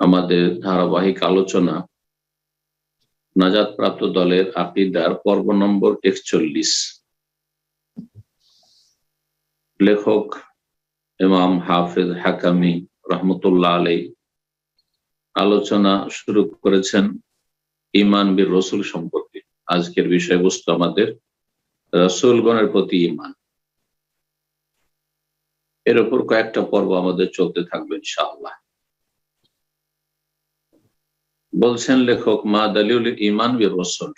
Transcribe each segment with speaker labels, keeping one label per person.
Speaker 1: আমাদের ধারাবাহিক আলোচনা নাজাত প্রাপ্ত দলের আকীদার পর্ব নম্বর 41। লেখক ইমাম হাফেজ হাকামি রহমতুল্লাহ আলাইহি আলোচনা শুরু করেছেন ঈমান বির রাসূল সম্পর্কে। আজকের বিষয়বস্তু আমাদের রাসূলগণের প্রতি ঈমান। এর উপর কয়েকটা পর্ব আমাদের চলতে থাকবে ইনশাআল্লাহ। বলছেন লেখক, মা দলিল ঈমান বির রাসূল,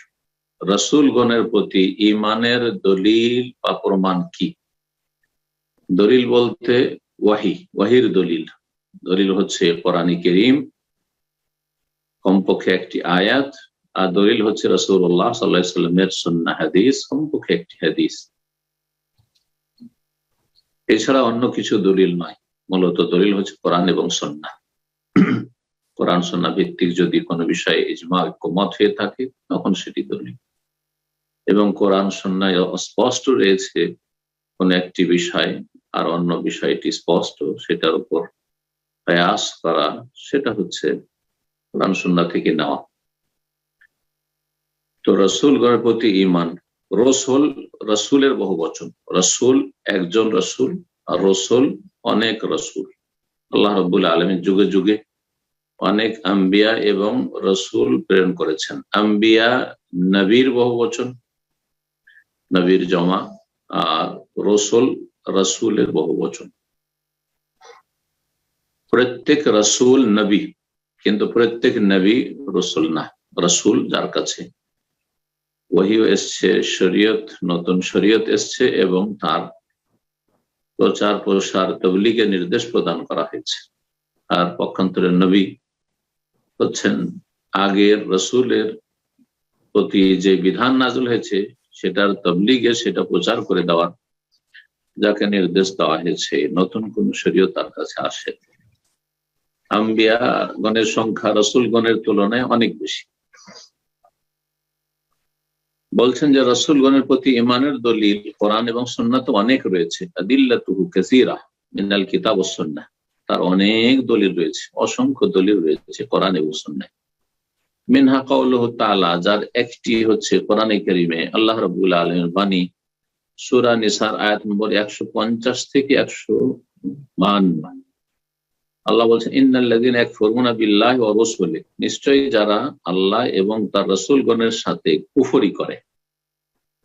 Speaker 1: রাসূলগণের প্রতি ঈমানের দলিল বা প্রমাণ কি? দলিল বলতে ওয়াহির দলিল। দলিল হচ্ছে কোরআন কারীম, কমপক্ষে একটি আয়াত, আর দলিল হচ্ছে রাসূলুল্লাহ সাল্লাল্লাহু আলাইহি ওয়াসাল্লামের সুন্নাহ হাদিস, কমপক্ষে একটি হাদিস। এছাড়া অন্য কিছু দলিল নয়। মূলত দলিল হচ্ছে কোরআন এবং সুন্নাহ। কোরআন সুন্নাহ ভিত্তিক যদি কোনো বিষয়ে ইজমা ঐক্যমত হয়ে থাকে তখন সেটি দলিল, এবং কোরআন সুন্নাহে স্পষ্ট রয়েছে কোন একটি বিষয় আর অন্য বিষয়টি স্পষ্ট, সেটার উপর কিয়াস করা, সেটা হচ্ছে কোরআন সুন্নাহ থেকে নেওয়া। তো রাসূলগণের প্রতি ঈমান। রাসূলের বহু বচন। রাসূল একজন রাসূল, আর রাসূল অনেক রাসূল। আল্লাহ রাব্বুল আলামিন যুগে যুগে অনেক আম্বিয়া এবং রাসূল প্রেরণ করেছেন। আম্বিয়া নবীর বহু বচন, নবীর জমা, আর রাসূল রাসূলের বহু বচন। প্রত্যেক রাসূল নবী, কিন্তু প্রত্যেক নবী রাসূল না। রাসূল যার কাছে ওহী এসছে, শরীয়ত, নতুন শরীয়ত এসছে এবং তার প্রচার প্রসার তাবলীগের নির্দেশ প্রদান করা হয়েছে। আর পক্ষান্তরে নবী হচ্ছেন আগের রাসূলের প্রতি যে বিধান নাযিল হয়েছে সেটার তাবলীগে, সেটা প্রচার করে দেওয়ার যাকে নির্দেশ দেওয়া হয়েছে। নতুন কোন শরীয়ত তার কাছে আসে। আম্বিয়া গণের সংখ্যা রাসূলগণের তুলনায় অনেক বেশি। বলছেন যে রাসূলগণের প্রতি ঈমানের দলিল কোরআন এবং সুন্নাতে অনেক রয়েছে। আদিল্লাতুহু কাসীরা মিনাল কিতাব ওয়াস সুন্নাহ, তার অনেক দলিল রয়েছে, অসংখ্য দলিল রয়েছে কোরআন এবং সুন্নাহে। মিনহা কাউলুহু তাআলা, যার একটি হচ্ছে কোরআনে কারীমে আল্লাহ রাব্বুল আলামিনের বাণী, সূরা নিসার আয়াত নম্বর 150 থেকে 152। আল্লাহ বলছেন, ইন্নাল্লাযীনা ইয়াকফুরুনা বিল্লাহি ওয়া রাসূলিহি, নিশ্চয়ই যারা আল্লাহ এবং তার রাসূলগণের সাথে কুফরি করে,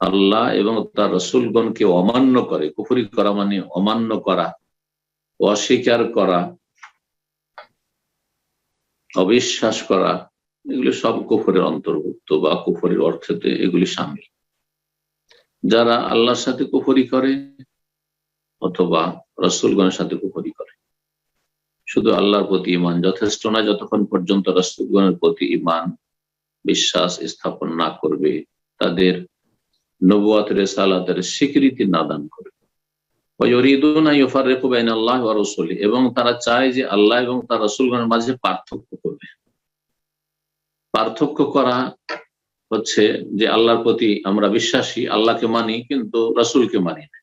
Speaker 1: আল্লাহ এবং তার রাসূলগণকে অমান্য করে। কুফরি করা মানে অমান্য করা, অস্বীকার করা, অবিশ্বাস করা, এগুলি সব কুফরের অন্তর্ভুক্ত বা কুফরের অর্থে এগুলি শামিল। যারা আল্লাহর সাথে কুফরি করে অথবা রাসূলগণের সাথে কুফরি করে। শুধু আল্লাহর প্রতি ঈমান যথেষ্ট না, যতক্ষণ পর্যন্ত রাসূলগণের প্রতি ঈমান বিশ্বাস স্থাপন না করবে, তাদের নবুয়ত রিসালাতের স্বীকৃতি না দান করবে। ওয়ায়ুরিদুনা ইউফাররিকু বাইনাল্লাহি ওয়া রাসূলিহি, এবং তারা চায় যে আল্লাহ এবং তার রাসূলগণের মাঝে পার্থক্য করবে। পার্থক্য করা হচ্ছে যে আল্লাহর প্রতি আমরা বিশ্বাসী, আল্লাহকে মানি, কিন্তু রাসূলকে মানি না,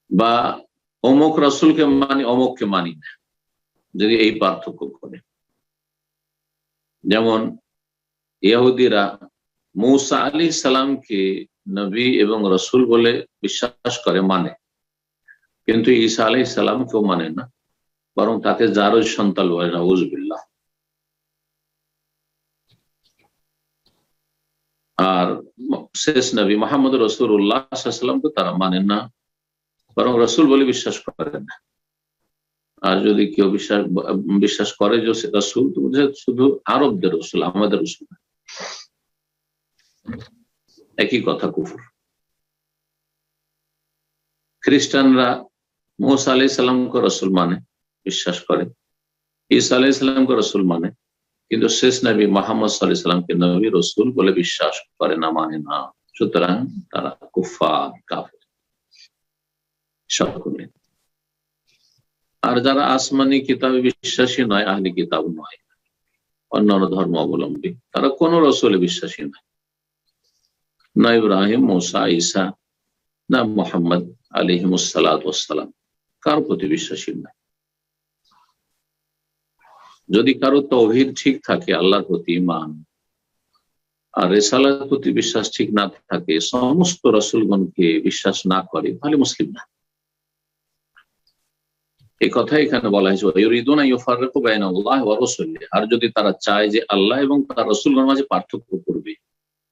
Speaker 1: বা অমুক রাসূলকে মানি, অমুককে মানি না, যদি এই পার্থক্য করে। যেমন ইহুদিরা মূসা আলাইহিস সালামকে নবী এবং রাসূল বলে বিশ্বাস করে, মানে, কিন্তু ঈসা আলাইহিস সালামকেও মানে না, বরং তাকে জারজ সন্তান বলে, নাউযুবিল্লাহ। আর শেষ নবী মুহাম্মদ রাসূলুল্লাহ সাল্লাল্লাহু আলাইহি ওয়াসাল্লামকে তারা মানে না, বরং রাসূল বলে বিশ্বাস করে না। আর যদি কেউ বিশ্বাস করে যে রাসূল, তো শুধু আরবদের রাসূল, আমাদের রাসূল না। একই কথা, কুফর। খ্রিস্টানরা মূসা আলাইহিস সালামকে রাসূল মানে, বিশ্বাস করে, ঈসা আলাইহিস সালামকে রাসূল মানে, কিন্তু শেষ নবী মুহাম্মদ সাল্লাল্লাহু আলাইহি ওয়াসাল্লামকে নবী রাসূল বলে বিশ্বাস করে না, মানে না। সুতরাং তারা কুফার, কাফের সকলে। আর যারা আসমানি কিতাবে বিশ্বাসী নয়, আহলে কিতাব নয়, অন্যান্য ধর্ম অবলম্বী, তারা কোন রাসূলে বিশ্বাসী নয়, না ইব্রাহিম, মূসা, ঈসা, না মুহাম্মদ আলাইহিমুস সালাতু ওয়াস সালাম, কার প্রতি বিশ্বাসী নয়। যদি কারো তাওহীদ ঠিক থাকে, আল্লাহর প্রতি ঈমান আর রিসালাতের প্রতি বিশ্বাস ঠিক না থাকে, সমস্ত রাসূলগণকে বিশ্বাস না করে, তাহলে মুসলিম না। এই কথা এখানে বলা হয়েছে, ইউরিদুনা ইউফাররিকু বাইনাল্লাহি ওয়া রাসূলিহি। আর যদি তারা চায় যে আল্লাহ এবং তার রাসূলগণের মাঝে পার্থক্য করবে,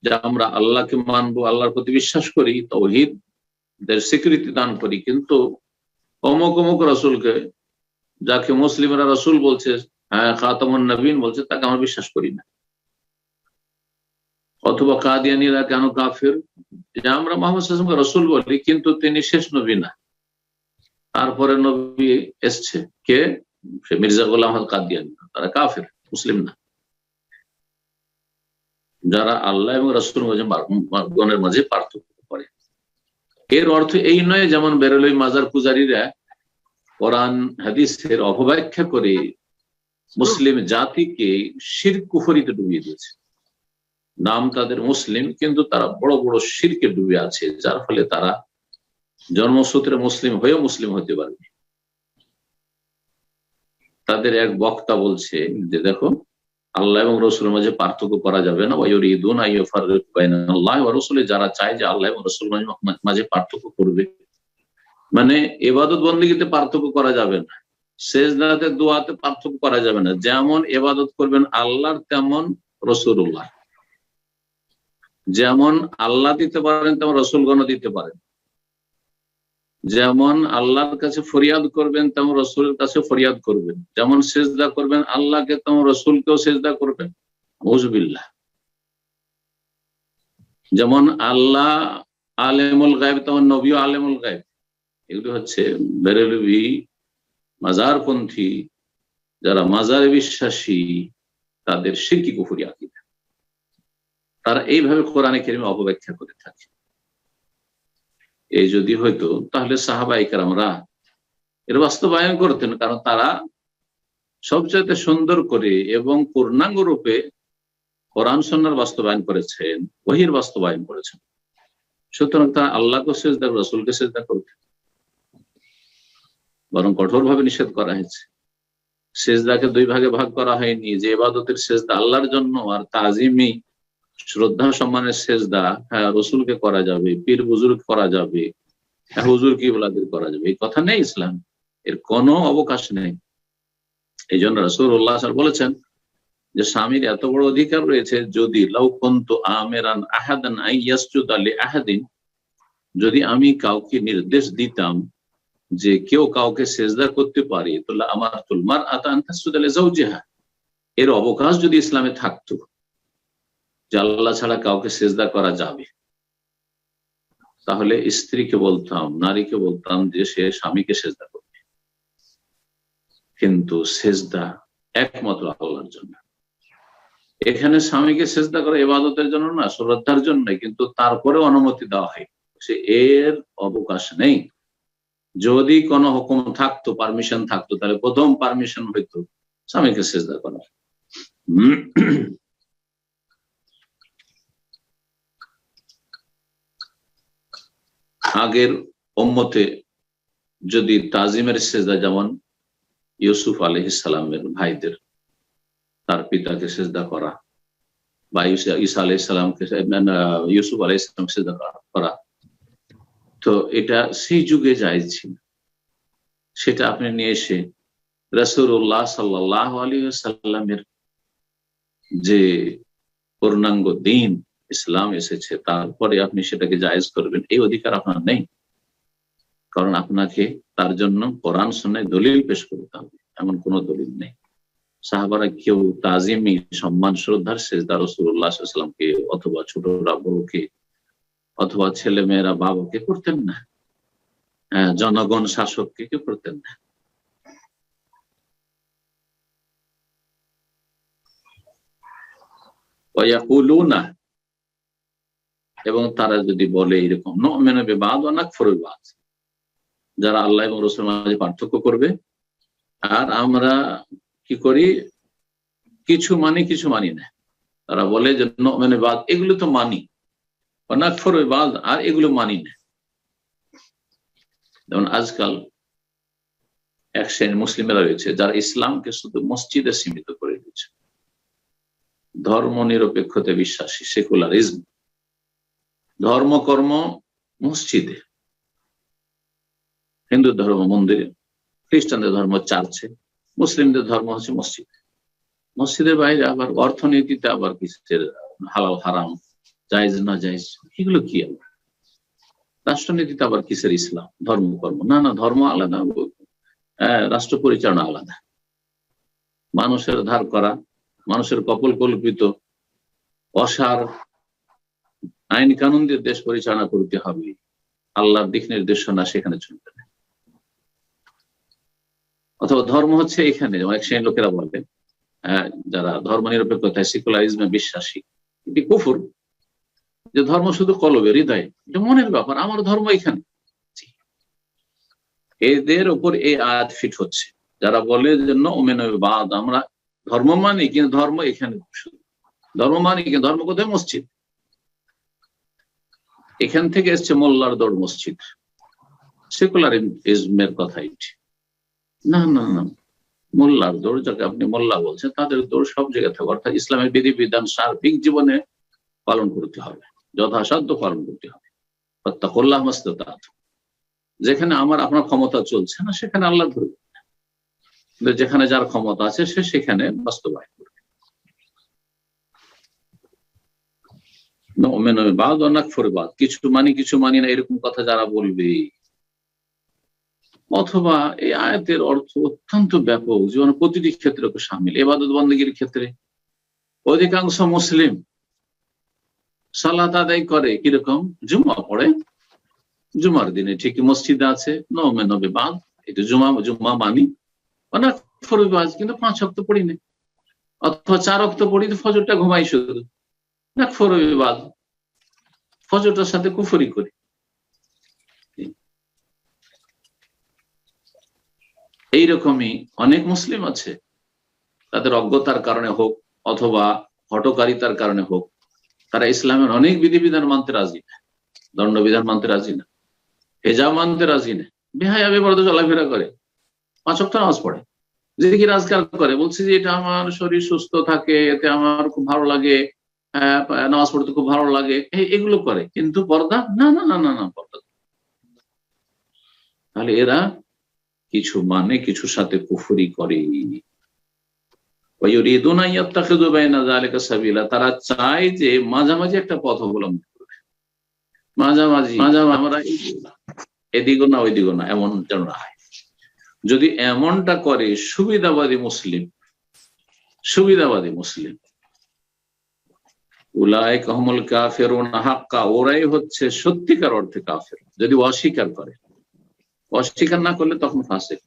Speaker 1: যে আমরা আল্লাহকে মানবো, আল্লাহর প্রতি বিশ্বাস করি, তাওহীদের স্বীকৃতি দান করি, কিন্তু অমুক অমুক রাসূলকে, যাকে মুসলিমরা রাসূল বলছে, হ্যাঁ খাতামুন নবীন বলছে, তাকে আমরা বিশ্বাস করি না। অথবা কাদিয়ানীরা কেন কাফের, যে আমরা মুহাম্মদ সাল্লাল্লাহু আলাইহি ওয়াসাল্লামকে রাসূল বলি, কিন্তু তিনি শেষ নবী না, তারপরে নবী এসছে কে, সে মির্জা গোলাম আহমদ কাদিয়ানী, তারা কাফের, মুসলিম না। যারা আল্লাহ এবং রাসূলের মাঝে পার্থক্য করে, এর অর্থ এই নয় যেমন বেরেলভী মাজার পূজারীরা কোরআন হাদিসের অপব্যাখ্যা করে মুসলিম জাতিকে শিরক কুফরিতে ডুবিয়ে দিয়েছে। নাম তাদের মুসলিম, কিন্তু তারা বড় বড় শিরকে ডুবে আছে, যার ফলে তারা জন্মসূত্রে মুসলিম হয়েও মুসলিম হতে পারবে। তাদের এক বক্তা বলছে যে দেখো, আল্লাহ এবং রাসূলের মাঝে পার্থক্য করা যাবে না, ইউরিদুনা ইউফাররিকু বাইনাল্লাহি ওয়া রাসূলিহি, যারা চায় যে আল্লাহ এবং রাসূলের মাঝে পার্থক্য করবে, মানে ইবাদত বন্দেগীতে পার্থক্য করা যাবে না, সেজদাতে দোয়াতে পার্থক্য করা যাবে না। যেমন ইবাদত করবেন আল্লাহর, তেমন রাসূলুল্লাহ, যেমন আল্লাহ দিতে পারেন তেমন রাসূলগণও দিতে পারেন, যেমন আল্লাহর কাছে ফরিয়াদ করবেন তেমন রাসূলের কাছে ফরিয়াদ করবেন, যেমন সেজদা করবেন আল্লাহকে তেমন রাসূলকেও সেজদা করবেন। আউযুবিল্লাহ। যেমন আল্লাহ আলেমুল গায়ব তেমন নবীও আলেমুল গায়ব। এগুলো হচ্ছে বেরেলভী মাজারপন্থী, যারা মাজারে বিশ্বাসী, তাদের শিরকি কুফরি আকীদা। তারা এইভাবে কোরআনে কারীমে অপব্যাখ্যা করে থাকে। এই যদি হইতো তাহলে সাহাবায়ে কেরামরা এর বাস্তবায়ন করতেন, কারণ তারা সবচেয়ে সুন্দর করে এবং পূর্ণাঙ্গ রূপে কোরআন সুন্নাহর বাস্তবায়ন করেছেন, ওহীর বাস্তবায়ন করেছেন। সুতরাং তারা আল্লাহকে সিজদা, রাসূলকে সিজদা করতেন, বরং কঠোরভাবে নিষেধ করা হয়েছে। সিজদাকে দুই ভাগে ভাগ করা হয়নি, যে ইবাদতের সিজদা আল্লাহর জন্য আর তাজিমি শ্রদ্ধা সম্মানের সিজদা রাসূলকে করা যাবে, পীর বুজুর্গ করা যাবে, হুজুর কিবলাদের করা যাবে, এই কথা নেই ইসলাম, এর কোনো অবকাশ নেই। এই জন্য রাসূলুল্লাহ সাল্লাল্লাহু আলাইহি ওয়াসাল্লাম বলেছেন যে স্বামীর এত বড় অধিকার রয়েছে, যদি লাউ কুনতু আমিরান আহাদান আইয়াসজুদা লিআহাদিন, যদি আমি কাউকে নির্দেশ দিতাম যে কেউ কাউকে সিজদা করতে পারে, তো আমারতুল মারআতা আন তাসজুদা লিজাওজিহা, এর অবকাশ যদি ইসলামে থাকতো যে আল্লাহ ছাড়া কাউকে সিজদা করা যাবে, তাহলে স্ত্রীকে বলতাম, নারীকে বলতাম যে সে স্বামীকে সিজদা করবে। কিন্তু সিজদা একমাত্র আল্লাহর জন্য। এখানে স্বামীকে সিজদা করা ইবাদতের জন্য না, শ্রদ্ধার জন্য, কিন্তু তারপরে অনুমতি দেওয়া হয়, সে এর অবকাশ নেই। যদি কোনো হুকুম থাকতো, পারমিশন থাকতো, তাহলে প্রথম পারমিশন হইতো স্বামীকে সিজদা করার। আগের উম্মতে যদি তাজিমের সিজদা, যেমন ইউসুফ আলাইহিস সালামের ভাইদের তার পিতাকে সিজদা করা, বা ঈসা আলাইহিস সালামকে, ইউসুফ আলাইহিস সালামকে সিজদা করা, তো এটা সেই যুগে জায়েজ ছিল। সেটা আপনি নিয়ে এসে রাসূলুল্লাহ সাল্লাল্লাহু আলাইহি ওয়াসাল্লামের যে পূর্ণাঙ্গ দ্বীন ইসলাম এসেছে, তারপরে আপনি সেটাকে জায়েজ করবেন, এই অধিকার আপনার নেই। কারণ আপনাকে তার জন্য কোরআন সুন্নাহয় দলিল পেশ করতে হবে, এমন কোন দলিল নেই। সাহাবারা কেউ তাজিমি সম্মান শ্রদ্ধার সিজদা রাসূলুল্লাহ সাল্লাল্লাহু আলাইহি ওয়াসাল্লামকে অথবা ছোটরা বড়কে অথবা ছেলে মেয়েরা বাবাকে করতেন না, জনগণ শাসককে কেউ করতেন না। ওয়ায়াকুলুনা, এবং তারা যদি বলে এরকম, নুমিনু বিবাদ ওয়া নাকফুরু বিবাদ, যারা আল্লাহ এবং রাসূলের মাঝে পার্থক্য করবে, আর আমরা কি করি, কিছু মানি কিছু মানি না। তারা বলে যে নুমিনু বিবাদ, এগুলো তো মানি, ওয়া নাকফুরু বিবাদ, আর এগুলো মানি না। যেমন আজকাল এক শ্রেণীর মুসলিমেরা রয়েছে যারা ইসলামকে শুধু মসজিদে সীমিত করে দিয়েছে, ধর্ম নিরপেক্ষতে বিশ্বাসী, সেকুলারিজম, ধর্মকর্ম মসজিদে, হিন্দু ধর্ম মন্দিরে, খ্রিস্টানদের ধর্ম চার্চে, মুসলিমদের ধর্ম হচ্ছে মসজিদে। মসজিদের বাইরে আবার অর্থনীতিতে আবার কিসের হালাল হারাম, জায়েজ না জায়েজ, এগুলো কি আবার রাষ্ট্রনীতিতে আবার কিসের ইসলাম, ধর্মকর্ম, না না, ধর্ম আলাদা, রাষ্ট্র পরিচালনা আলাদা। মানুষের ধার করা, মানুষের কপল কল্পিত অসার আইন কানুন দিয়ে দেশ পরিচালনা করতে হবে, আল্লাহর দিক নির্দেশনা সেখানে চলবে না। অথবা ধর্ম হচ্ছে এখানে অনেক শ্রেণীর লোকেরা বলবে, যারা ধর্ম নিরপেক্ষতায় সেকুলারিজমে বিশ্বাসী, এটি কুফর, যে ধর্ম শুধু কলবে, হৃদয়ে, এটা মনের ব্যাপার, আমার ধর্ম এখানে। এদের উপর এই আয়াত ফিট হচ্ছে, যারা বলে যে বাদ, আমরা ধর্ম মানি কিন্তু ধর্ম এখানে, ধর্ম মানি কিন্তু ধর্ম কোথায়, মসজিদ। এখান থেকে এসছে মোল্লার দৌড় মসজিদ, সেকুলারিজমের কথা এটি। না না না, মোল্লার দৌড়, যাকে আপনি মোল্লা বলছেন, তাদের দৌড় সব জায়গায় থাকবে, অর্থাৎ ইসলামের বিধিবিধান সার্বিক জীবনে পালন করতে হবে, যথাসাধ্য পালন করতে হবে। ফাত্তাকুল্লাহ মাসতাতা'তুম, যেখানে আপনার ক্ষমতা চলছে না সেখানে আল্লাহ ধরবে, যেখানে যার ক্ষমতা আছে সে সেখানে বাস্তবায়ন করবে। কিছু মানি কিছু মানি না এরকম কথা যারা বলবে, অথবা এই আয়াতের অর্থ অত্যন্ত ব্যাপক, জীবনের প্রতিটি ক্ষেত্রে সামিল। ইবাদত বন্দেগীর ক্ষেত্রে অধিকাংশ মুসলিম সালাত আদায় করে কিরকম, জুমা পড়ে, জুমার দিনে ঠিকই মসজিদে আছে, নবে বাদ, এটা জুমা মানি, অনেক ফরজ, কিন্তু 5 ওয়াক্ত পড়ি না, অথবা 4 ওয়াক্ত পড়ি, ফজরটা ঘুমাই শুধু, না ফরজ বাদ, ফজরটার সাথে কুফরি করি। এইরকমই অনেক মুসলিম আছে, তাদের অজ্ঞতার কারণে হোক অথবা হঠকারিতার কারণে হোক, তারা ইসলামের অনেক বিধিবিধান মানতে রাজি না, দণ্ডবিধান মানতে রাজি না, হেজাব মানতে রাজি না, বেহায়া বেপরদা চলাফেরা করে, 5 ওয়াক্ত নামাজ পড়ে, জিকির আজকার করে, বলছে যে এটা আমার শরীর সুস্থ থাকে, এতে আমার খুব ভালো লাগে, নামাজ পড়তে খুব ভালো লাগে, এগুলো করে, কিন্তু পর্দা না না না না না, পর্দা। তাহলে এরা কিছু মানে কিছুর সাথে কুফরি করে। তারা চায় যে মাঝামাঝি একটা পথ অবলম্বন করবে, মাঝামাঝি আমরা এদিকও না ওইদিকও না, এমন যেন না হয়। যদি এমনটা করে সুবিধাবাদী মুসলিম উলাইকা হুমুল কাফিরুনা হাক্কা, ওরাই হচ্ছে সত্যিকার অর্থে কাফের। যদি অস্বীকার না করলে তখন ফাসিক।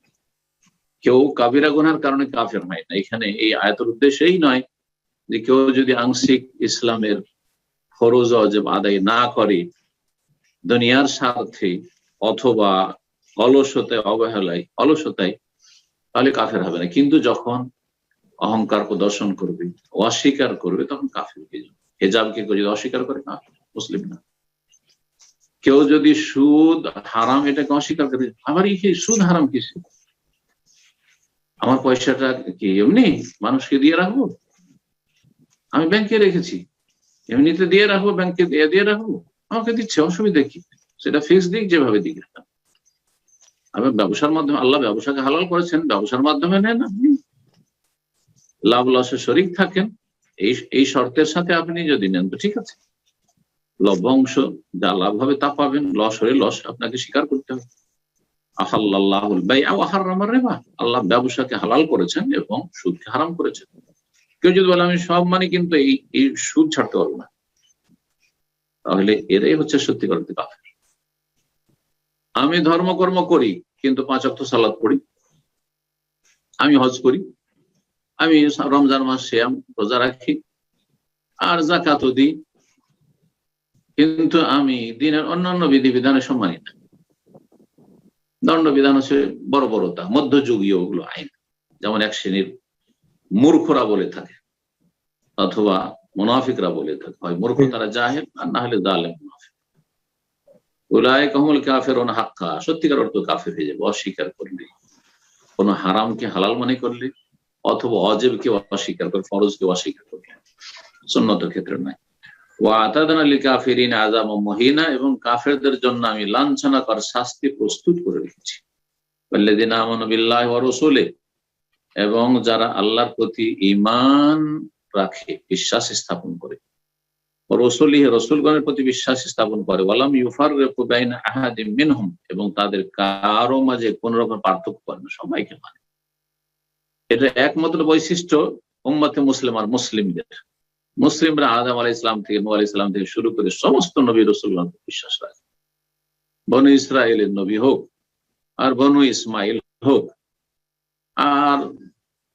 Speaker 1: কেউ কাবিরা গুনার কারণে কাফের হয় না। এখানে এই আয়াতের উদ্দেশ্য এই নয় যে কেউ যদি আংশিক ইসলামের ফরজ ওয়াজিব আদায় না করে দুনিয়ার স্বার্থে অথবা অলসতায়, তাহলে কাফের হবে না। কিন্তু যখন অহংকার প্রদর্শন করবে, অস্বীকার করবে, তখন কাফের হয়ে যাবে। হেজাবকে যদি অস্বীকার করে, না, মুসলিম না। কেউ যদি সুদ হারাম এটাকে অস্বীকার করে, আবার সুদ হারাম কিসে, আমার পয়সাটা কি এমনি মানুষকে দিয়ে রাখবো, আমি ব্যাংকে রেখেছি, এমনিতে দিয়ে রাখবো, ব্যাংকে দিয়ে রাখবো, আমাকে দিচ্ছে, অসুবিধা কি, সেটা ফিক্স দিক, যেভাবে দিক। আবার ব্যবসার মাধ্যমে, আল্লাহ ব্যবসাকে হালাল করেছেন, ব্যবসার মাধ্যমে নেন, আপনি লাভ লসে শরিক থাকেন, এই শর্তের সাথে আপনি যদি নেন তো ঠিক আছে, লভ্যাংশ যা লাভ হবে তা পাবেন, লস হলে লস আপনাকে স্বীকার করতে হবে। আহাল্লাহুল বাই'a ওয়া হাররামার রিবা, আল্লাহ ব্যবসাকে হালাল করেছেন এবং সুদকে হারাম করেছেন। কেউ যদি বলে আমি সব মানি কিন্তু এই সুদ ছাড়তে পারবো না, তাহলে এরাই হচ্ছে সত্যিকার অর্থে কাফের। আমি ধর্মকর্ম করি কিন্তু 5 ওয়াক্ত সালাত পড়ি, আমি হজ করি, আমি রমজান মাস সিয়াম রোজা রাখি, আর যাকাতও দিই, কিন্তু আমি দিনের অন্যান্য বিধিবিধানের সব মানি না। দণ্ডবিধান হচ্ছে বর্বরতা, মধ্যযুগীয় ওগুলো আইন, যেমন এক শ্রেণীর মূর্খরা বলে থাকে অথবা মুনাফিকরা বলে থাকে, হয় মূর্খ তারা জাহেল, আর না হলে জালেম মুনাফিক। উলাইকা হুমুল কাফিরুনা হাক্কা, সত্যিকার অর্থ কাফের হয়ে যাবে অস্বীকার করলে। কোন হারামকে হালাল মনে করলে, অথবা অজেবকে অস্বীকার করে, ফরজকে অস্বীকার করলে, সুন্নতের ক্ষেত্রে নয়। ওয়াতাদানা লিল কাফিরিন আযাবাম মুহিনা, এবং কাফেরদের জন্য আমি লাঞ্ছনাকর শাস্তি প্রস্তুত করে রেখেছি। ওয়াল্লাযিনা আমানু বিল্লাহি ওয়া রাসূলিহি, এবং যারা আল্লাহর প্রতি ঈমান রাখে, বিশ্বাস স্থাপন করে, রাসূলিহি, রাসূলগণের প্রতি বিশ্বাস স্থাপন করে, ওয়ালাম ইউফাররিকু বাইনা আহাদিম মিনহুম, এবং তাদের কারো মাঝে কোন রকম পার্থক্য করে না, সবাইকে মানে। এটা একমাত্র বৈশিষ্ট্য উম্মতে মুসলিমার, মুসলিমদের। মুসলিমরা আদম আলাইহিস সালাম থেকে, নূহ আলাইহিস সালাম থেকে শুরু করে সমস্ত নবী রাসূলগণকে বিশ্বাস রাখে। বনু ইসরায়েলের নবী হোক, আর বনু ইসমাইল হোক, আর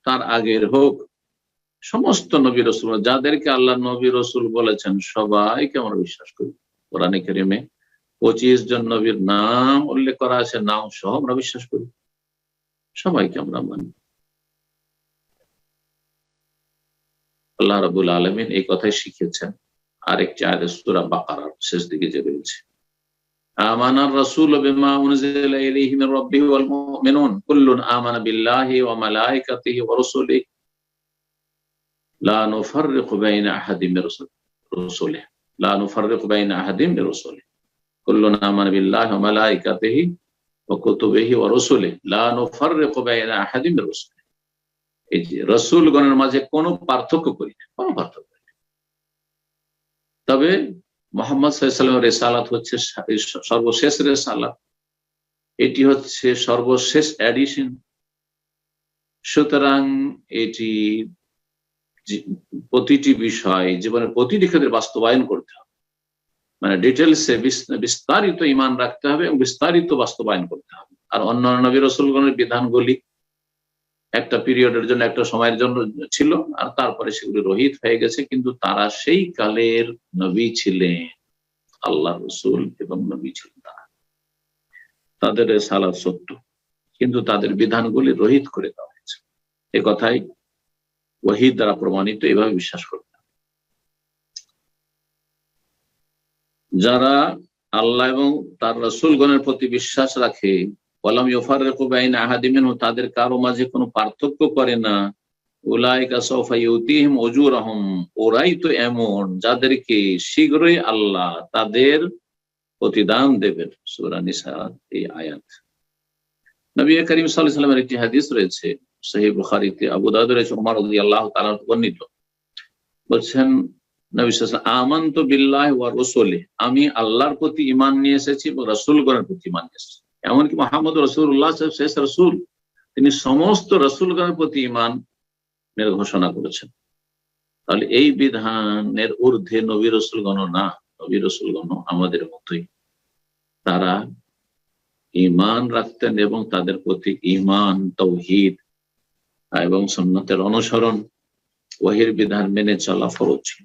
Speaker 1: তার আগের হোক, সমস্ত নবী রাসূল, যাদেরকে আল্লাহ নবী রাসূল বলেছেন, সবাইকে আমরা বিশ্বাস করি। কোরআনে কারিমে 25 জন নবীর নাম উল্লেখ করা আছে, নাম সহ আমরা বিশ্বাস করি, সবাইকে আমরা মানি। আল্লাহ রাব্বুল আলামিন এই কথাই শিখিয়েছেন আরেকটি আয়াতে, সূরা বাকারার শেষ দিকে যে রয়েছে, আমানার রাসূল বিমা উনজিলা ইলাইহি মির রাব্বিহি ওয়াল মুমিনুন কুল্লুন আমানা বিল্লাহি ওয়া মালাইকাতিহি ওয়া রাসূলিহি লা নুফাররিকু বাইনা আহাদিম মির রাসূলিহি লা নুফাররিকু বাইনা আহাদিম মির রাসূলিহি কুল্লুন আমানা বিল্লাহি ওয়া মালাইকাতিহি ওয়া কুতুবিহি ওয়া রাসূলিহি লা নুফাররিকু বাইনা আহাদিম মির রাসূলিহি। এই যে রাসূলগণের মাঝে কোনো পার্থক্য করি না, কোনো পার্থক্য নেই। তবে মুহাম্মদ সাল্লাল্লাহু আলাইহি ওয়াসাল্লামের রিসালাত হচ্ছে সর্বশেষ রিসালাত, এটি হচ্ছে সর্বশেষ এডিশন। সুতরাং এটি প্রতিটি বিষয়, জীবনের প্রতিটি ক্ষেত্রে বাস্তবায়ন করতে হবে, মানে ডিটেলসে বিস্তারিত ঈমান রাখতে হবে এবং বিস্তারিত বাস্তবায়ন করতে হবে। আর অন্যান্য নবী রাসূলগণের বিধানগুলি একটা পিরিয়ডের জন্য, একটা সময়ের জন্য ছিল, আর তারপরে সেগুলি রহিত হয়ে গেছে, কিন্তু তারা সেই কালের নবী ছিলেন, আল্লাহর রাসূল এবং নবী ছিলেন তারা, তাদের রিসালাত সত্য, কিন্তু তাদের বিধানগুলি রহিত করে দেওয়া হয়েছে। এ কথাই ওহী দ্বারা প্রমাণিত, এভাবে বিশ্বাস করতে হবে। যারা আল্লাহ এবং তার রাসূলগণের প্রতি বিশ্বাস রাখে, ওয়ালাম ইউফাররিকু বাইনা আহাদিম মিনহুম, তাদের কারো মাঝে কোনো পার্থক্য করে না, উলাইকা সাওফা ইউতিহিম উজুরাহুম, ওরাই তো এমন যাদেরকে শীঘ্রই আল্লাহ তাদের প্রতিদান দেবেন। সূরা নিসা এই আয়াত। নবী করিম সাল্লাল্লাহু আলাইহি ওয়াসাল্লামের একটি হাদিস রয়েছে সহিহ বুখারীতে, আবু দাউদ রয়েছে, ওমর রাদিয়াল্লাহু তাআলা বর্ণিত, বলছেন নবী সাল্লাল্লাহু আলাইহি ওয়াসাল্লাম, আমানতু বিল্লাহি ওয়া রাসূলিহি, আমি আল্লাহর প্রতি ঈমান নিয়ে এসেছি এবং রাসূলগণের প্রতি ঈমান নিয়ে এসেছি। এমনকি মুহাম্মদ রাসূলুল্লাহ শেষ রাসূল, তিনি সমস্ত রাসূলগণের প্রতি ঈমানের ঘোষণা করেছেন। তাহলে এই বিধানের ঊর্ধ্বে নবী রাসূলগণ না, নবী রাসূলগণ আমাদের মতোই, তারা ঈমান রাখতেন এবং তাদের প্রতি ঈমান, তাওহীদ এবং সুন্নাতের অনুসরণ, ওহীর বিধান মেনে চলা ফরজ ছিল।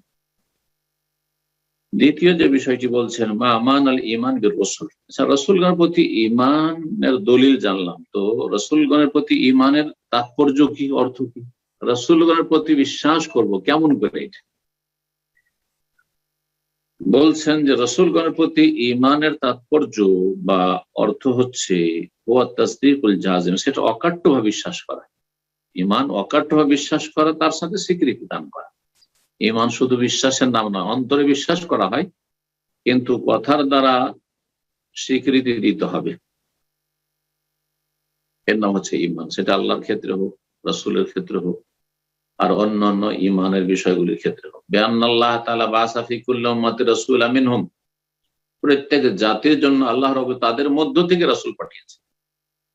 Speaker 1: দ্বিতীয় যে বিষয়টি বলছেন, মা আমান আল ঈমান বির রাসূল, আচ্ছা রাসূলগণের প্রতি ঈমানের দলিল জানলাম, তো রাসূলগণের প্রতি ঈমানের তাৎপর্য কি, অর্থ কি? রাসূলগণের প্রতি বিশ্বাস করব কেমন করে? এটা বলছেন যে রাসূলগণের প্রতি ঈমানের তাৎপর্য বা অর্থ হচ্ছে ওয়া তাসদীকুল জাযিম, সেটা অকাট্যভাবে বিশ্বাস করা। ঈমান অকাট্যভাবে বিশ্বাস করা, তার সাথে স্বীকৃতি দান করা। ঈমান শুধু বিশ্বাসের নাম না, অন্তরে বিশ্বাস করা হয়, কিন্তু কথার দ্বারা স্বীকৃতি দিতে হবে, এর নাম হচ্ছে ঈমান। সেটা আল্লাহর ক্ষেত্রে হোক, রাসূলের ক্ষেত্রে হোক, আর অন্যান্য ঈমানের বিষয়গুলির ক্ষেত্রে হোক। বিআন্নাল্লাহ তাআলা বাআসা ফি কুল্লি উম্মাতির রাসূলাম মিনহুম, প্রত্যেক জাতির জন্য আল্লাহ রাব্বুল তাদের মধ্য থেকে রাসূল পাঠিয়েছে,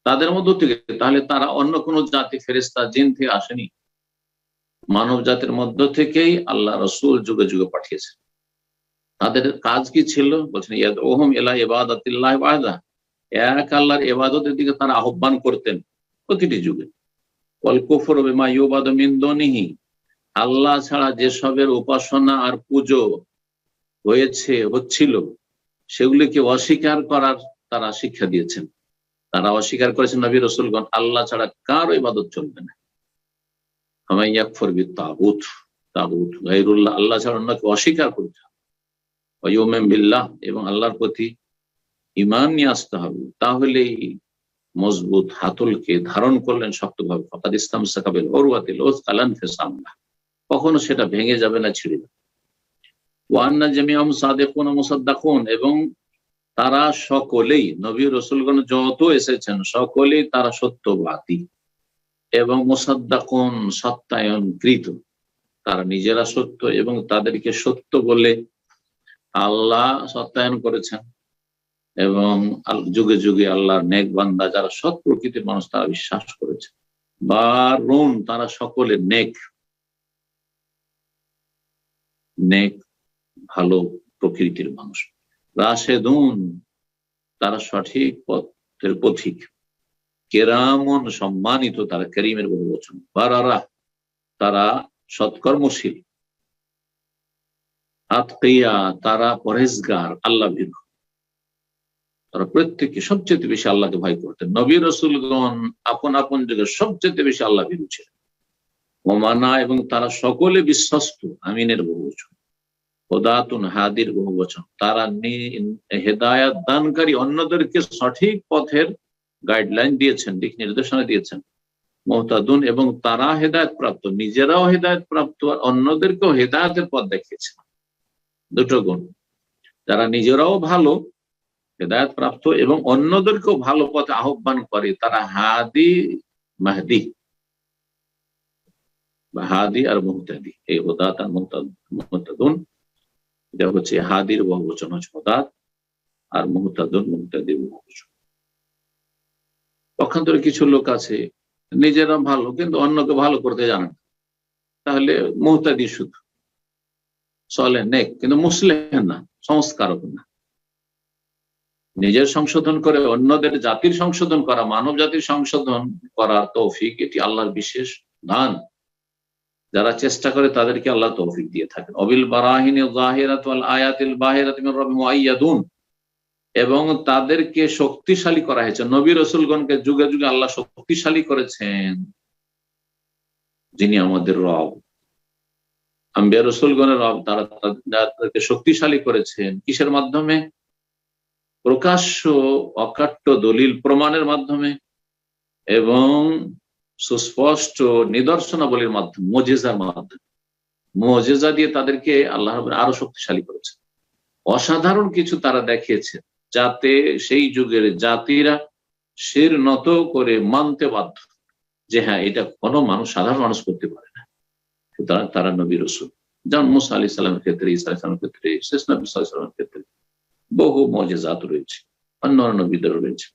Speaker 1: তাদের মধ্য থেকে। তাহলে তারা অন্য কোন জাতি, ফেরেশতা, জিন থেকে আসেনি, মানব জাতির মধ্য থেকেই আল্লাহ রাসূল যুগে যুগে পাঠিয়েছে। তাদের কাজ কি ছিল? বলছেন ইয়াদউহুম ইলা ইবাদাতিল্লাহি ওয়াহদা, এক আল্লাহর ইবাদতের দিকে তারা আহ্বান করতেন প্রতিটি যুগে। ওয়াল কুফরু বিমা ইউবাদু মিন দুনিহি, আল্লাহ ছাড়া যেসবের উপাসনা আর পূজা হচ্ছিল সেগুলিকে অস্বীকার করার তারা শিক্ষা দিয়েছেন। তারা অস্বীকার করেছেন নবী রাসূলগণ, আল্লাহ ছাড়া কারো ইবাদত চলবে না। হামান ইয়াকফুর বিত-তাগুত, তাগুত গায়রুল্লাহ, আল্লাহ ছাড়া অন্যকে অস্বীকার করতে হবে। ওয়া ইউমিন বিল্লাহ, এবং আল্লাহর প্রতি ঈমান নিয়ে আসতে হবে। তাহলেই মজবুত হাতলকে ধারণ করলেন শক্তভাবে, ফাকাদ ইসতামসাকা বিল উরওয়াতিল উসকা লা ইনফিসাম লাহা, কখনো সেটা ভেঙে যাবে না, ছিঁড়ে যাবে। ওয়া আন্না জামিআহুম সাদিকুন ওয়া মুসাদ্দাকুন, এবং তারা সকলেই, নবী রাসূলগণ যত এসেছেন সকলেই তারা সত্যবাদী এবং মুসাদ্দাকুন, সত্যায়নকৃত। তারা নিজেরা সত্য এবং তাদেরকে সত্য বলে আল্লাহ সত্যায়ন করেছেন, এবং যুগে যুগে আল্লাহর নেক বান্দা যারা সৎ প্রকৃতির মানুষ তারা বিশ্বাস করেছে। বারুন, তারা সকলে নেক, নেক ভালো প্রকৃতির মানুষ। রাশেদুন, তারা সঠিক পথের পথিক। কেরামন, সম্মানিত, তারা করিমের বহু বচন। বারারা, তারা সৎকর্মশীল। আতকিয়া, তারা পরহেজগার, আল্লাহ ভীরু। তারা প্রত্যেকে সবচেয়ে বেশি আল্লাহকে ভয় করতেন। নবী রাসূলগণ আপন আপন যুগে সবচেয়ে বেশি আল্লাহ ভীরু ছিলেন। ওমানা, এবং তারা সকলে বিশ্বস্ত, আমিনের বহু বচন। হুদাতুন, হাদির বহু বচন। তারা হেদায়াত দানকারী, অন্যদেরকে সঠিক পথের গাইডলাইন দিয়েছেন, দিক নির্দেশনা দিয়েছেন। মুহতাদুন, এবং তারা হেদায়েত প্রাপ্ত, নিজেরাও হেদায়েত প্রাপ্ত আর অন্যদেরকেও হেদায়েতের পথ দেখিয়েছেন। দুটো গুণ, যারা নিজেরাও ভালো হেদায়েত প্রাপ্ত এবং অন্যদেরকেও ভালো পথে আহ্বান করে, তারা হাদি মাহদি, হাদি আর মুহতাদি। এই হুদাত আর মুহতাদুন, এটা হচ্ছে হাদির বহুবচন হচ্ছে হুদাত, আর মুহতাদুন মুহতাদির বহুবচন। পক্ষান্তরে কিছু লোক আছে নিজেরা ভালো কিন্তু অন্যকে ভালো করতে জানে না, তাহলে মুহতাদি শুধু, চলে নেক কিন্তু মুসলিহ না, সংস্কারক না। নিজের সংশোধন করে অন্যদের জাতির সংশোধন করা, মানব জাতির সংশোধন করার তৌফিক, এটি আল্লাহর বিশেষ দান। যারা চেষ্টা করে তাদেরকে আল্লাহ তৌফিক দিয়ে থাকেন। অবিল বারাহিনি যাহিরাত ওয়াল আয়াতিল বাহিরাত মির রাব্বিহিম মুআইয়াদুন, এবং তাদেরকে শক্তিশালী করা হয়েছে। নবী রাসূলগণকে যুগে যুগে আল্লাহ শক্তিশালী করেছেন, যিনি আমাদের রব। আম্বিয়া রাসূলগণের রব, তারা তাদেরকে শক্তিশালী করেছেন কিসের মাধ্যমে? প্রকাশ্য অকাট্য দলিল প্রমাণের মাধ্যমে এবং সুস্পষ্ট নিদর্শনাবলীর মাধ্যমে, মুজিজার মাধ্যমে। মুজিজা দিয়ে তাদেরকে আল্লাহ আরো শক্তিশালী করেছে। অসাধারণ কিছু তারা দেখিয়েছে, যাতে সেই যুগের জাতিরা শির নত করে মানতে বাধ্য যে হ্যাঁ, এটা কোনো মানুষ, সাধারণ মানুষ করতে পারে না। সুতরাং তারা নবী রাসূল, যেমন মুসা আলাইহিস সালামের ক্ষেত্রে, ঈসা আলাইহিস সালামের ক্ষেত্রে, শেষ নবী সাল্লাল্লাহু আলাইহি ওয়াসাল্লামের ক্ষেত্রে বহু মুজিজাত রয়েছে, অন্য নবীদের রয়েছে।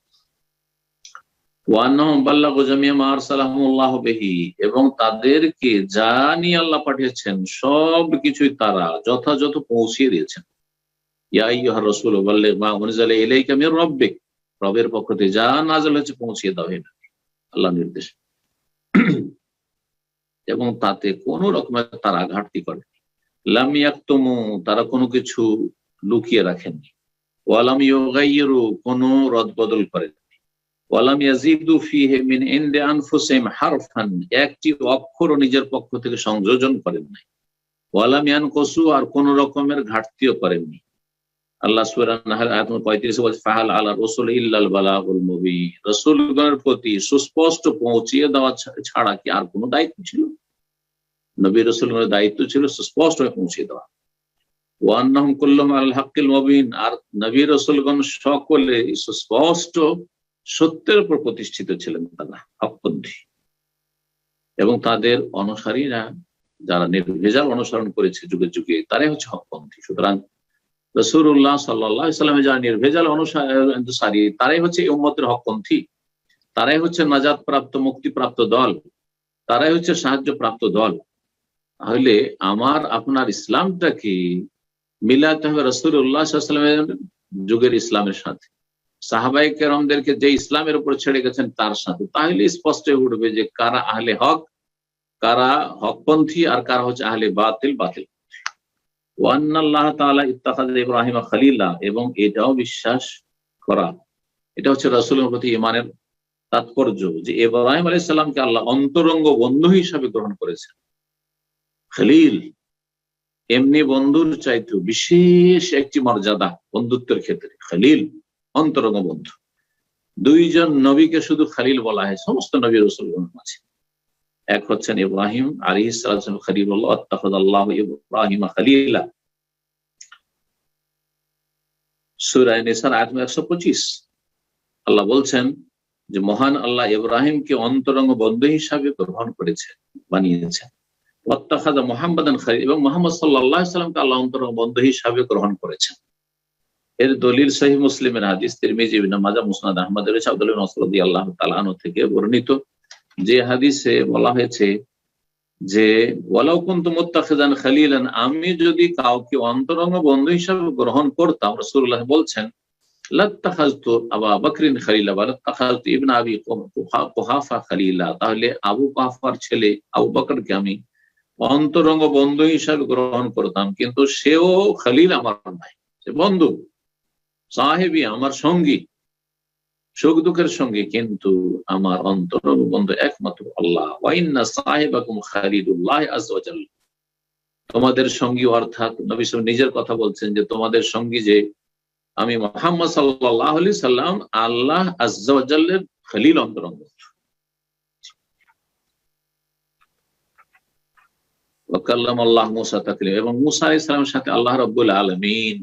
Speaker 1: এবং তাদেরকে যা নিয়ে আল্লাহ পাঠিয়েছেন সব কিছুই তারা যথাযথ পৌঁছিয়ে দিয়েছেন। ইয়া আইয়ুহার রাসূল বাল্লিগ মা উনজিলা ইলাইকা মির রাব্বিক, রবের পক্ষ থেকে যা নাযিল হয়েছে পৌঁছিয়ে দাও, এটা আল্লাহর নির্দেশ। এবং তাতে কোনো রকমের তারা ঘাটতি করে। লাম ইয়াকতুমু, তারা কোনো কিছু লুকিয়ে রাখেননি। ওয়ালাম ইউগাইয়িরু, কোনো রদবদল করেননি। ওয়ালাম ইয়াজিদু ফীহি মিন ইনদি আনফুসিহিম হারফান, একটি অক্ষরও নিজের পক্ষ থেকে সংযোজন করেন নাই। ওয়ালাম ইয়ানকুসু, আর কোন রকমের ঘাটতিও করেননি। আল্লাহ সূরা নাহল আয়াত 35 বলছে ফাহাল আলা রাসূল ইল্লাল বালাগুল মুবিন, রাসূলগণের প্রতি সুস্পষ্ট পৌঁছিয়ে দেওয়া ছাড়া কি আর কোনো দায়িত্ব ছিল? নবী রাসূলগণের দায়িত্ব ছিল সুস্পষ্ট পৌঁছিয়ে দেওয়া। ওয়া আন্নাহুম কুল্লুহুম আলাল হাক্কিল মুবিন, আর নবী রাসূলগণ সকলে সুস্পষ্ট সত্যের উপর প্রতিষ্ঠিত ছিলেন, তারা হকপন্থী। এবং তাদের অনুসারীরা যারা নির্ভেজাল অনুসরণ করেছে যুগে যুগে, তারাই হচ্ছে হকপন্থী। সুতরাং রাসূলুল্লাহ সাল্লাল্লাহু আলাইহি ওয়াসাল্লাম যারা নির্ভেজাল অনুসারী, তারাই হচ্ছে এই উম্মতের হকপন্থী, তারাই হচ্ছে নাজাত প্রাপ্ত, মুক্তিপ্রাপ্ত দল, তারাই হচ্ছে সাহায্য প্রাপ্ত দল। তাহলে আমার আপনার ইসলামটাকে মিলাতে হবে রাসূলুল্লাহ সাল্লাল্লাহু আলাইহি ওয়াসাল্লামের যুগের ইসলামের সাথে, সাহাবায়ে কেরামদেরকে যে ইসলামের উপর ছেড়ে গেছেন তার সাথে। তাহলে স্পষ্ট হয়ে উঠবে যে কারা আহলে হক, কারা হকপন্থী, আর কারা হচ্ছে আহলে বাতিল, বাতিল। ওয়ান্নাল্লাহ তাআলা ইত্তাখাযা ইব্রাহিম খলিলা, এবং এটাও বিশ্বাস করা, এটা হচ্ছে রাসূলের প্রতি ঈমানের তাৎপর্য, যে ইব্রাহিম আলাইহিস সালামকে আল্লাহ অন্তরঙ্গ বন্ধু হিসাবে গ্রহণ করেছেন। খলিল এমনি বন্ধুর চাইতেও বিশেষ একটি মর্যাদা বন্ধুত্বের ক্ষেত্রে, খলিল অন্তরঙ্গ বন্ধু। দুইজন নবীকে শুধু খালিল বলা হয় সমস্ত নবী রাসূলগণের মাঝে। এক হচ্ছেন ইব্রাহিম আলাইহিস সালাম খলিলুল্লাহ, আত্তাখাযাল্লাহু ইব্রাহিম খলিলা, সূরা নিসার আয়াত 125। আল্লাহ বলছেন যে মহান আল্লাহ ইব্রাহিমকে অন্তরঙ্গ বন্ধু হিসাবে গ্রহণ করেছেন, বানিয়েছেন। ওয়াত্তাখাযা মুহাম্মাদান খলিল, এবং মুহাম্মদ সাল্লাল্লাহু আলাইহি সাল্লামকে আল্লাহ অন্তরঙ্গ বন্ধু হিসাবে গ্রহণ করেছেন। এর দলিল সহিহ মুসলিমের হাদিস, তিরমিজি, ইবনে মাজাহ, মুসনাদ আহমদ এর আব্দুল্লাহ ইবনে মাসউদ রাদিয়াল্লাহু তাআলা আনহু থেকে বর্ণিত, যে হাদিসে বলা হয়েছে যে ওয়ালাউ কুনতু মুত্তাখিযান খলিলান, আমি যদি কাউকে অন্তরঙ্গ বন্ধু হিসাবে গ্রহণ করতাম, রাসূলুল্লাহ বলছেন, লাত্তাখাযতু আবু বকরিন খলিলা ওয়া লাত্তাখাযতু ইবনে আবি কুহাফা খলিলা, তাহলে আবু কুহাফার ছেলে আবু বকরকে আমি অন্তরঙ্গ বন্ধু হিসাবে গ্রহণ করতাম, কিন্তু সেও খলিল আমার নয়, সে বন্ধু, সাহেবী, আমার সঙ্গী, সুখ দুঃখের সঙ্গী, কিন্তু আমার অন্তরঙ্গ বন্ধু একমাত্র আল্লাহ। ওয়া ইন্না সাহিবাকুম খালিলুল্লাহ আযজা ওয়া জাল্লা, তোমাদের সঙ্গী অর্থাৎ নবী সাল্লাল্লাহু নিজের কথা বলছেন যে তোমাদের সঙ্গী যে আমি মুহাম্মদ সাল্লাল্লাহু আলাইহি সাল্লাম, আল্লাহ আযজা ওয়া জাল্লার খলিল, অন্তরঙ্গ। ওয়া কাল্লামাল্লাহু মূসা তাকলিমা, এবং মূসা আলাইহিস সালামের সাথে আল্লাহ রাব্বুল আলামিন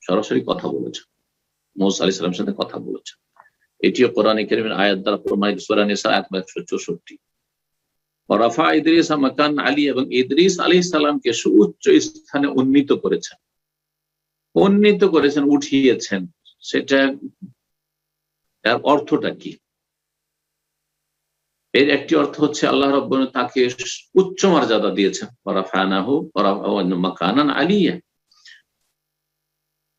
Speaker 1: সরাসরি কথা বলেছেন, মূসা আলাইহিস সালামের সাথে কথা বলেছেন। এটিও কোরআনে কারীমের আয়াত দ্বারা প্রমাণিত, সূরা নিসা আয়াত 164। ওয়ারাফা ইদ্রিস মাকান আলী, এবং ইদ্রিস আলাইহিস সালামকে সুউচ্চ স্থানে উন্নীত করেছেন, উঠিয়েছেন। সেটা এর অর্থটা কি? এর একটি অর্থ হচ্ছে আল্লাহ রাব্বুল তাকে উচ্চ মর্যাদা দিয়েছেন, ওয়ারাফানাহু মাকানান আলিয়া।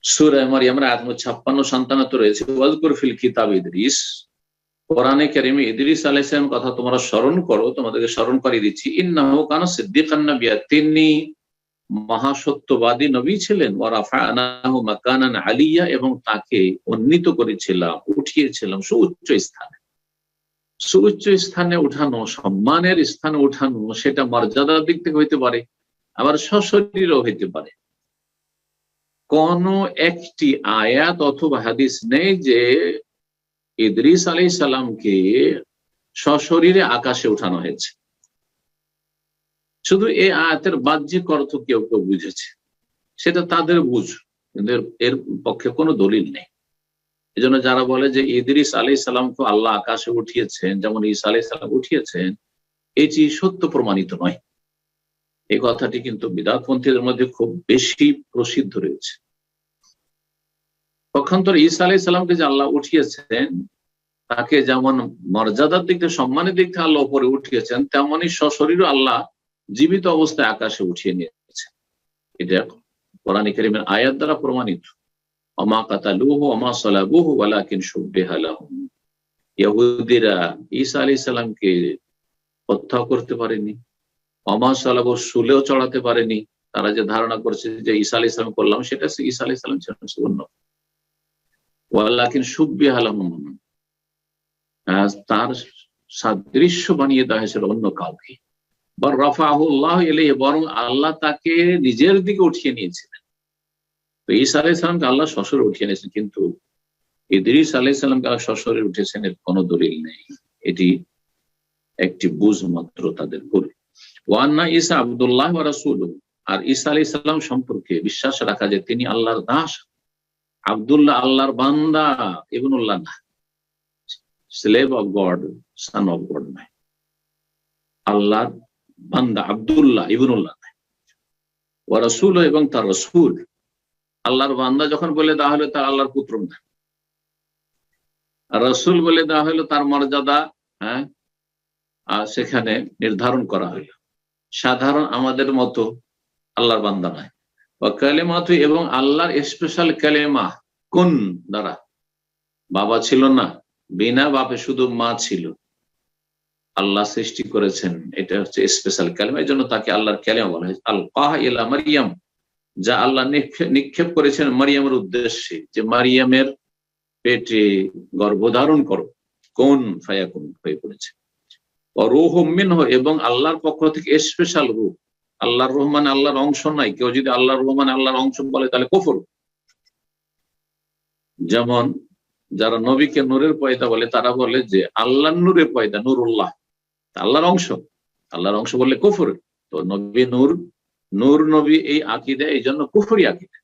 Speaker 1: সূরা মারইয়ামের আয়াত 56-57 রয়েছে, ওয়াজকুর ফিল কিতাব ইদ্রিস, কোরআনে কারীমে ইদ্রিস আলাইহিস সালামের কথা তোমরা স্মরণ করো, তোমাদেরকে স্মরণ করিয়ে দিচ্ছি। ইন্নাহু কানা সিদ্দিকান নাবিয়্যা, তিনি মহাসত্যবাদী নবী ছিলেন। ওয়া রাফা'নাহু মাকানান আলিয়্যা, এবং তাকে উন্নীত করেছিলাম, উঠিয়েছিলাম সুউচ্চ স্থানে। সুউচ্চ স্থানে উঠানো, সম্মানের স্থানে উঠানো, সেটা মর্যাদার দিক থেকে হইতে পারে, আবার সশরীরও হইতে পারে। কোন একটি আয়াত অথবা হাদিস নেই যে ইদ্রিস আলাইহিস সালামকে সশরীরে আকাশে উঠানো হয়েছে। শুধু এই আয়াতের বাহ্যিক অর্থ কেউ কেউ বুঝেছে, সেটা তাদের বুঝ, কিন্তু এর পক্ষে কোনো দলিল নেই। এজন্য যারা বলে যে ইদ্রিস আলাইহিস সালামকে আল্লাহ আকাশে উঠিয়েছেন যেমন ঈসা আলাইহিস সালাম উঠিয়েছেন, এটি সত্য প্রমাণিত নয়। এই কথাটি কিন্তু বিদআতপন্থীদের মধ্যে খুব বেশি প্রসিদ্ধ রয়েছে। পক্ষান্তর ঈসা আলাইহিস সালামকে যে আল্লাহ উঠিয়েছেন, তাকে যেমন মর্যাদার দিক থেকে, সম্মানের দিক থেকে আল্লাহ উপরে উঠিয়েছেন, তেমনই সশরীর আল্লাহ জীবিত অবস্থায় আকাশে উঠিয়ে নিয়েছেন। এটা কোরআন কারীমের আয়াত দ্বারা প্রমাণিত। ওমা কাতালুহু ওমা সালাবুহু ওয়ালাকিন শুব্বিহা লাহুম, ইহুদীরা ঈসা আলাইহিস সালামকে হত্যা করতে পারেনি, ওমা সালাবু, শুলেও চড়াতে পারেনি। তারা যে ধারণা করছে যে ঈসা আলাইহিস সালাম করলাম, সেটা ঈসা আলাইহিস সালাম ছিলেন সুবর্ণ। ওয়ালাকিন শুব্বিহা লাহুম, তার সাদৃশ্য বানিয়ে দেওয়া হয়েছিল অন্য কাউকে। বা রাফাহু আল্লাহু ইলাইহি, বরং আল্লাহ তাকে নিজের দিকে উঠিয়ে নিয়েছিলেন। তো ঈসা আলাইহিস সালামকে আল্লাহ সশরীরে উঠিয়ে নিয়েছেন, কিন্তু ইদ্রিস আলাইহিস সালামকে আল্লাহ সশরীরে উঠিয়েছেন, এর কোনো দলিল নেই। এটি একটি বুঝ মাত্র তাদের ভুল। ওয়া আন্না ঈসা আবদুল্লাহ ওয়া রাসূলুহু, আর ঈসা আলাইহিস সালাম সম্পর্কে বিশ্বাস রাখা যে তিনি আল্লাহর দাস, আব্দুল্লাহ আল্লাহর বান্দা, ইবনুল্লাহ না, slave of god, son of god নয়, আল্লাহর বান্দা আব্দুল্লাহ, ইবনুল্লাহ নয়। ওয়া রাসূলুহু, এবং তার রাসূল। আল্লাহর বান্দা যখন বলে দেওয়া হলো, তার আল্লাহর পুত্র না। আর রাসূল বলে দেওয়া হলো, তার মর্যাদা সেখানে নির্ধারণ করা হলো। সাধারণ আমাদের মতো আল্লাহর বান্দা নয়। ওয়া কালিমাতু, এবং আল্লাহর স্পেশাল কালেমা, কোন দ্বারা, বাবা ছিল না, বিনা বাপে শুধু মা ছিল, আল্লাহ সৃষ্টি করেছেন, এটা হচ্ছে স্পেশাল কালেমা। এই জন্য তাকে আল্লাহর কালেমা বলা হয়েছে। আলকাহ ইলা মারইয়াম, যা আল্লাহ নিক্ষেপ করেছেন মারিয়ামের উদ্দেশ্যে, যে মারিয়ামের পেটে গর্ভধারণ করো, কোন ফায়াকুন হয়ে পড়েছে। রূহুম মিনহু, এবং আল্লাহর পক্ষ থেকে স্পেশাল রূহ। আল্লাহর রহমান আল্লাহর অংশ নাই। কেউ যদি আল্লাহর রহমান আল্লাহর অংশ বলে তাহলে কুফর। যেমন যারা নবীকে নূরের পয়দা বলে তারা বলে যে আল্লাহর নূরের পয়দা, নূরুল্লাহ আল্লাহর অংশ, আল্লাহর অংশ বললে কুফর। তো নবী নূর, নূর নবী এই আকীদা, এই জন্য কুফরি আকীদা।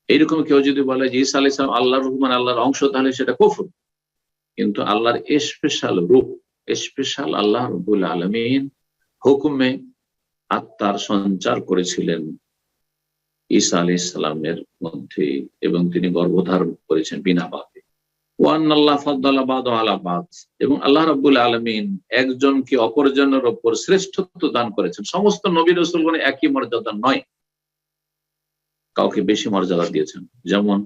Speaker 1: এইরকম কেউ যদি বলে যে ঈসা আলাইহিস সালাম আল্লাহর রূহ মানে আল্লাহর অংশ, তাহলে সেটা কুফর। কিন্তু আল্লাহর স্পেশাল রূপ, স্পেশাল আল্লাহ রাব্বুল আলামিন হুকুমে আত্মার সঞ্চার করেছিলেন ঈসা আলাইহিস সালামের মধ্যে, এবং তিনি গর্ভধারণ করেছেন বিনা পাপে। ওয়ান আল্লাহ ফাদ্দালা বা'দা আলা বা'দ, এবং আল্লাহ রাব্বুল আলামিন একজনকে অপরজনের উপর শ্রেষ্ঠত্ব দান করেছেন। সমস্ত নবী রাসূলগণ একই মর্যাদা নয়, কাউকে বেশি মর্যাদা দিয়েছেন। যেমন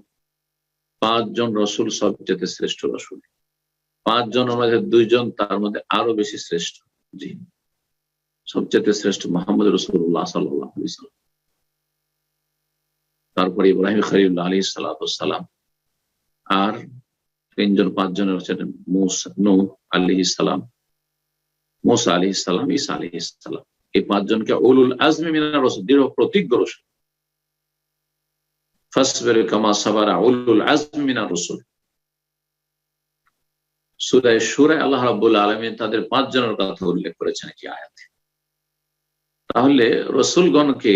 Speaker 1: 5 জন রাসূল সবচেয়ে শ্রেষ্ঠ রাসূল, 5 জনের মধ্যে 2 জন তার মধ্যে আরো বেশি শ্রেষ্ঠ। জি, সবচেয়ে শ্রেষ্ঠ মুহাম্মদ রাসূলুল্লাহ সাল্লাল্লাহু আলাইহি ওয়াসাল্লাম, তারপরে ইব্রাহিম খলিলুল্লাহ আলাইহিস সালাতু ওয়াস সালাম, আর 3 জন 5 জনের হচ্ছেন নূহ আলাইহিস সালাম, মুসা আলাইহিস সালাম, ঈসা আলাইহিস সালাম। এই 5 জনকে উলুল আজমি মিনার রাসূল, দৃঢ় প্রতিজ্ঞ রাসূল। ফাসবির কামা সাবারা উলুল আজমি মিনার রাসূল। সূরা শুরা আল্লাহ রাব্বুল আলামিন তাদের 5 জনের কথা উল্লেখ করেছেন কি আয়াতে। তাহলে রাসূলগণকে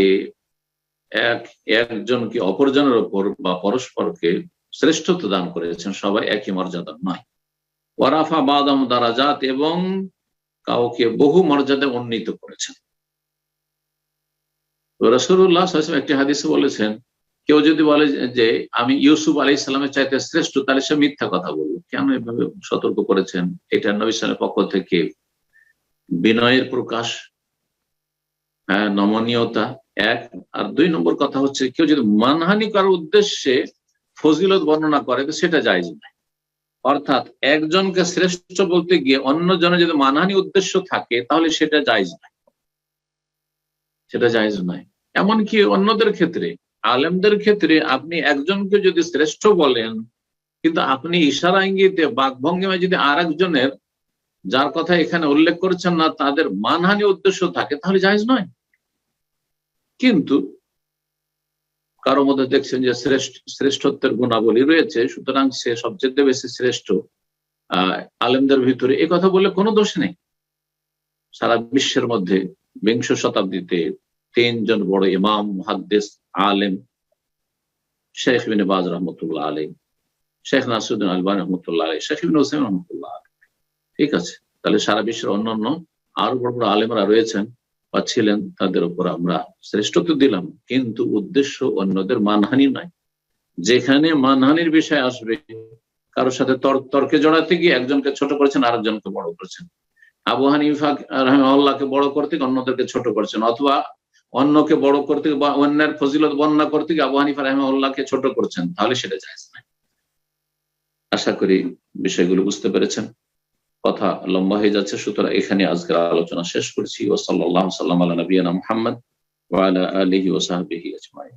Speaker 1: একজনকে অপরজনের উপর বা পরস্পরকে শ্রেষ্ঠত্ব দান করেছেন, সবাই একই মর্যাদা নয়। ওয়ারাফা বা'দাহুম দারাজাত, এবং কাউকে বহু মর্যাদা উন্নীত করেছেন। রাসূলুল্লাহ সাল্লাল্লাহু আলাইহি ওয়াসাল্লাম একটি হাদিসে বলেছেন, কেউ যদি বলে যে আমি ইউসুফ আলাইহিস সালামের চাইতে শ্রেষ্ঠ, তাহলে সে মিথ্যা কথা বলবে। কেন এভাবে সতর্ক করেছেন? এটা নবী সাল্লাল্লাহু আলাইহি ওয়াসাল্লামের পক্ষ থেকে বিনয়ের প্রকাশ, নমনীয়তা, 1। আর 2 নম্বর কথা হচ্ছে, কেউ যদি মানহানি করার উদ্দেশ্যে ফজিলত বর্ণনা করে তো সেটা জায়েজ নয়। অর্থাৎ একজনকে শ্রেষ্ঠ বলতে গিয়ে অন্য জনের যদি মানহানি উদ্দেশ্য থাকে তাহলে সেটা জায়েজ নয়, সেটা জায়েজ নয়। এমনকি অন্যদের ক্ষেত্রে, আলেমদের ক্ষেত্রে আপনি একজনকে যদি শ্রেষ্ঠ বলেন, কিন্তু আপনি ইশারা ইঙ্গিতে বাকভঙ্গিমায় যদি আর একজনের, যার কথা এখানে উল্লেখ করেছেন না, তাদের মানহানি উদ্দেশ্য থাকে, তাহলে জায়েজ নয়। কিন্তু কারো মধ্যে দেখছেন যে শ্রেষ্ঠত্বের গুণাবলী রয়েছে, সুতরাং সে সবচেয়ে বেশি শ্রেষ্ঠ আলেমদের ভিতরে, এ কথা বলে কোনো দোষ নেই। সারা বিশ্বের মধ্যে 20 শতাব্দীতে 3 জন বড় ইমাম, মুহাদ্দিস, আলেম, শেখ ইবনে বাজ রাহমাতুল্লাহ আলাইহি, শেখ নাসিরউদ্দিন আলবানী রাহমাতুল্লাহ আলাইহি, শেখ ইবনে উসাইমিন রাহমাতুল্লাহ আলাইহি। ঠিক আছে, তাহলে সারা বিশ্বের অন্যান্য আরো বড় বড় আলেমরা রয়েছেন বা ছিলেন, তাদের উপর আমরা শ্রেষ্ঠত্ব দিলাম, কিন্তু উদ্দেশ্য অন্যদের মানহানি নয়। যেখানে মানহানির বিষয় আসবে, কারোর সাথে তর্কে জড়াতে গিয়ে একজনকে ছোট করেছেন, আরেকজনকে বড় করেছেন। আবু হানিফা রাহিমাহুল্লাহকে বড় করতে গিয়ে অন্যদেরকে ছোট করছেন, অথবা অন্যকে বড় করতে বা অন্যের ফজিলত বর্ণনা করতে গিয়ে আবু হানিফা রাহিমাহুল্লাহকে ছোট করছেন, তাহলে সেটা জায়েজ নয়। আশা করি বিষয়গুলো বুঝতে পেরেছেন। কথা লম্বা হয়ে যাচ্ছে, সুতরাং এখানে আজকের আলোচনা শেষ করছি। ওয়া সাল্লাল্লাহু সাল্লাম আলা নবিয়িনা মুহাম্মদ ওয়া আলা আলিহি ওয়া সাহবিহি আজমাইন।